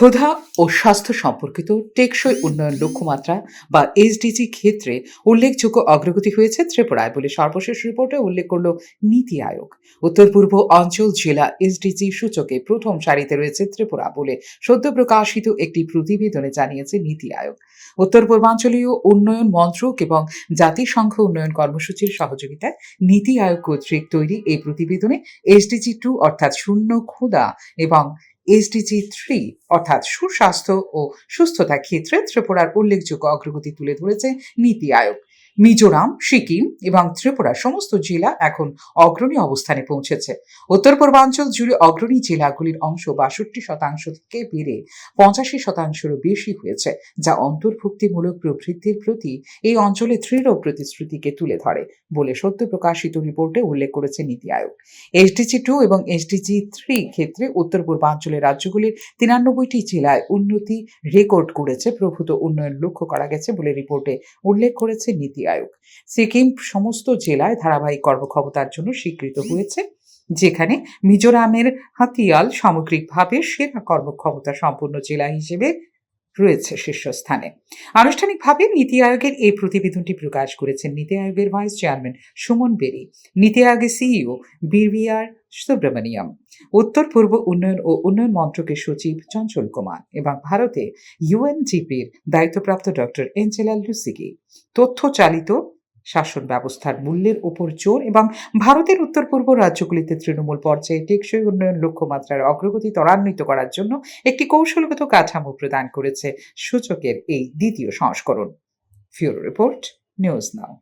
ক্ষুধা ও স্বাস্থ্য সম্পর্কিত টেকসই উন্নয়ন লক্ষ্যমাত্রা বা এসডিজি ক্ষেত্রে উল্লেখযোগ্য অগ্রগতি হয়েছে ত্রিপুরায় বলে সর্বশেষ রিপোর্টে উল্লেখ করল নীতি আয়োগ। উত্তর পূর্ব অঞ্চল জেলা এসডিজি সূচকে প্রথম সারিতে রয়েছে ত্রিপুরা বলে সদ্য প্রকাশিত একটি প্রতিবেদনে জানিয়েছে নীতি আয়োগ। উত্তর পূর্বাঞ্চলীয় উন্নয়ন মন্ত্রক এবং জাতিসংঘ উন্নয়ন কর্মসূচির সহযোগিতায় নীতি আয়োগ কর্তৃক তৈরি এই প্রতিবেদনে এসডিজি 2 অর্থাৎ শূন্য ক্ষুধা এবং এসডিজি 3 অর্থাৎ সুস্বাস্থ্য ও সুস্থতা ক্ষেত্রে ত্রিপুরার উল্লেখযোগ্য অগ্রগতি তুলে ধরেছে নীতি আয়োগ। মিজোরাম, সিকিম এবং ত্রিপুরার সমস্ত জেলা এখন অগ্রণী অবস্থানে পৌঁছেছে। উত্তর পূর্বাঞ্চল জুড়ে অগ্রণী জেলাগুলির অংশ 62% থেকে বেড়ে 85%-রও বেশি হয়েছে, যা অন্তর্ভুক্তিমূলক প্রবৃদ্ধির প্রতি এই অঞ্চলে দৃঢ় প্রতিশ্রুতিকে তুলে ধরে বলে সদ্য প্রকাশিত রিপোর্টে উল্লেখ করেছে নীতি আয়োগ। এসডিজি 2 এবং এসডিজি 3 ক্ষেত্রে উত্তর পূর্বাঞ্চলের রাজ্যগুলির 93টি জেলায় উন্নতি রেকর্ড করেছে প্রভূত উন্নয়ন লক্ষ্য করা গেছে বলে রিপোর্টে উল্লেখ করেছে নীতি আয়োগ। সিকিম সমস্ত জেলায় ধারাবাহিক কর্মক্ষমতার জন্য স্বীকৃত হয়েছে, যেখানে মিজোরামের হাতিয়াল সামগ্রিকভাবে সেরা কর্মক্ষমতা সম্পন্ন জেলা হিসেবে রয়েছে শীর্ষস্থানে। আনুষ্ঠানিকভাবে নীতি আয়োগের এই প্রতিবেদনটি প্রকাশ করেছেন নীতি আয়োগের ভাইস চেয়ারম্যান সুমন বেরি, নীতি আয়োগের সিইও বিভিআর সুব্রমণিয়াম, উত্তর পূর্ব উন্নয়ন ও উন্নয়ন মন্ত্রকের সচিব চঞ্চল কুমার এবং ভারতে ইউএনজিপির দায়িত্বপ্রাপ্ত ডক্টর এঞ্জেলা লুসিগি। তথ্য চালিত শাসন ব্যবস্থার মূল্যের উপর জোর এবং ভারতের উত্তর পূর্ব রাজ্যগুলিতে তৃণমূল পর্যায়ে টেকসই উন্নয়ন লক্ষ্যমাত্রার অগ্রগতি ত্বরান্বিত করার জন্য একটি কৌশলগত কাঠামো প্রদান করেছে সূচকের এই দ্বিতীয় সংস্করণ। ফিউরো রিপোর্ট, নিউজ নাও।